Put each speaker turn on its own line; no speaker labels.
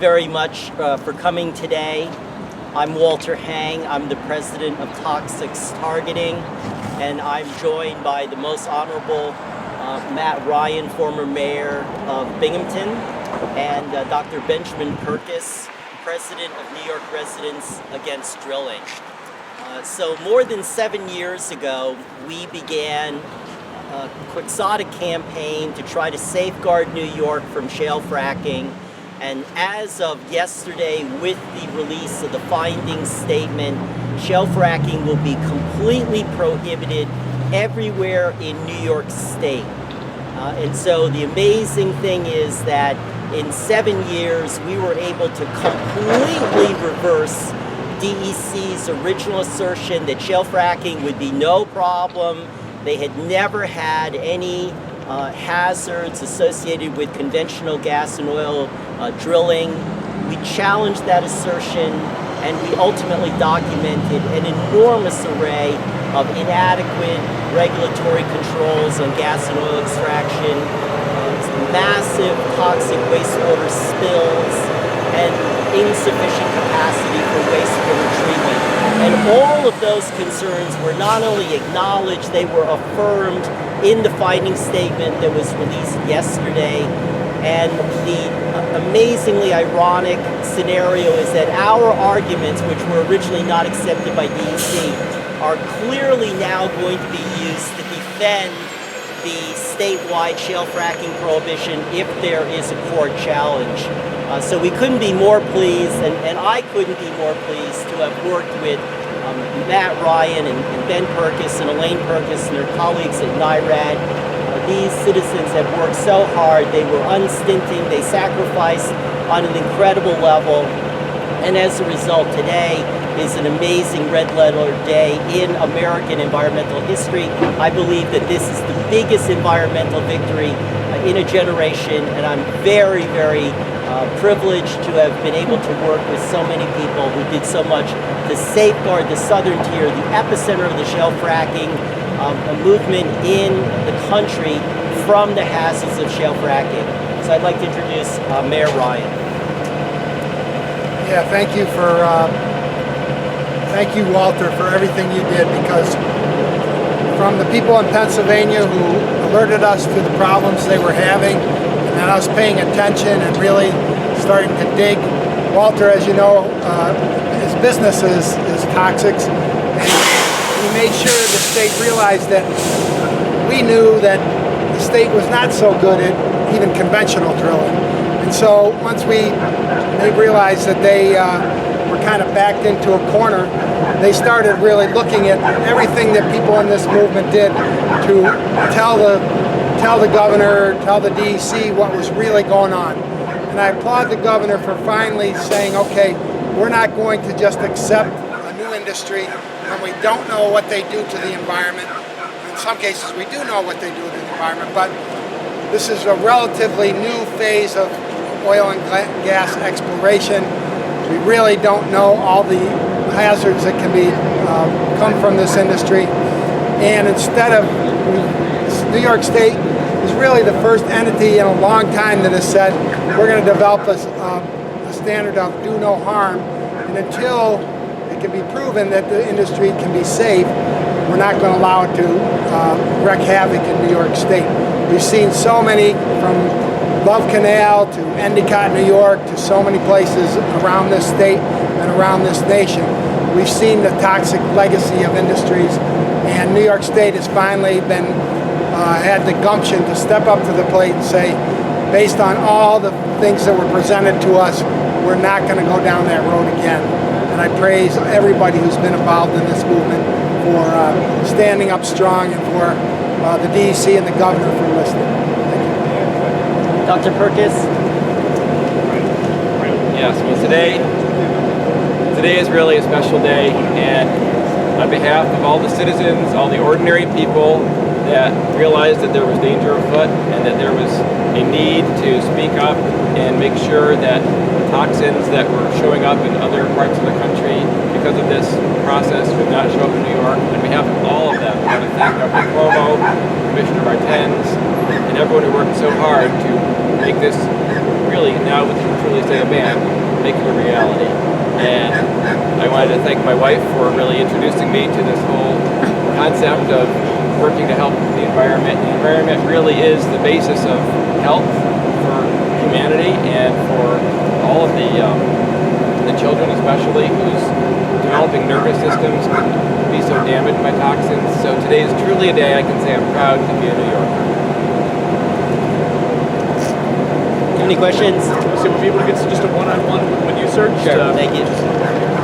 Very much for coming today. I'm Walter Hang. I'm the president of Toxics Targeting, and I'm joined by the most honorable Matt Ryan, former mayor of Binghamton, and Dr. Benjamin Purkis, president of New York Residents Against Drilling. So more than 7 years ago, we began a quixotic campaign to try to safeguard New York from shale fracking. And as of yesterday, with the release of the findings statement, shale fracking will be completely prohibited everywhere in New York State. And so the amazing thing is that in 7 years, we were able to completely reverse DEC's original assertion that shale fracking would be no problem. They had never had any hazards associated with conventional gas and oil drilling. We challenged that assertion, and we ultimately documented an enormous array of inadequate regulatory controls on gas and oil extraction, massive toxic wastewater spills, and insufficient capacity for wastewater treatment. And all of those concerns were not only acknowledged, they were affirmed in the finding statement that was released yesterday. And the amazingly ironic scenario is that our arguments, which were originally not accepted by DEC, are clearly now going to be used to defend the statewide shale fracking prohibition if there is a court challenge. So we couldn't be more pleased, and I couldn't be more pleased to have worked with Matt Ryan and Ben Purkis and Elaine Purkis and their colleagues at NIRAD. These citizens have worked so hard. They were unstinting. They sacrificed on an incredible level. And as a result, today is an amazing red letter day in American environmental history. I believe that this is the biggest environmental victory in a generation, and I'm very, very privileged to have been able to work with so many people who did so much to safeguard the southern tier, the epicenter of the shale fracking, a movement in the country from the hazards of shale fracking. So I'd like to introduce Mayor Ryan.
Yeah, thank you, Walter, for everything you did, because from the people in Pennsylvania who alerted us to the problems they were having, and then us paying attention and really starting to dig. Walter, as you know, his business is Toxics, and we made sure the state realized that we knew that the state was not so good at even conventional drilling. And so once they realized that they were kind of backed into a corner, they started really looking at everything that people in this movement did to tell the governor, tell the DEC what was really going on. And I applaud the governor for finally saying, okay, we're not going to just accept a new industry when we don't know what they do to the environment. In some cases, we do know what they do to the environment, but this is a relatively new phase of oil and gas exploration. We really don't know all the hazards that can come from this industry. And instead of, New York State is really the first entity in a long time that has said, we're going to develop a standard of do no harm. And until it can be proven that the industry can be safe, we're not going to allow it to wreak havoc in New York State. We've seen so many, from Love Canal to Endicott, New York, to so many places around this state and around this nation. We've seen the toxic legacy of industries, and New York State has finally had the gumption to step up to the plate and say, based on all the things that were presented to us, we're not going to go down that road again. And I praise everybody who's been involved in this movement for standing up strong, and for the DEC and the governor for listening. Thank you.
Dr. Purkis?
Yes, well today is really a special day, and on behalf of all the citizens, all the ordinary people that realized that there was danger afoot and that there was a need to speak up and make sure that toxins that were showing up in other parts of the country because of this process would not show up in New York. On behalf of all of them, I want to thank Dr. Cuomo, Commissioner Martens, and everyone who worked so hard to make this really now we can truly say, man, make it a reality. And I wanted to thank my wife for really introducing me to this whole concept of working to help the environment. The environment really is the basis of health for humanity and for all of the children especially whose developing nervous systems can be so damaged by toxins. So today is truly a day I can say I'm proud to be a New Yorker.
Any questions?
So we'll be able to get just a one-on-one when you search.
Sure.
Thank you.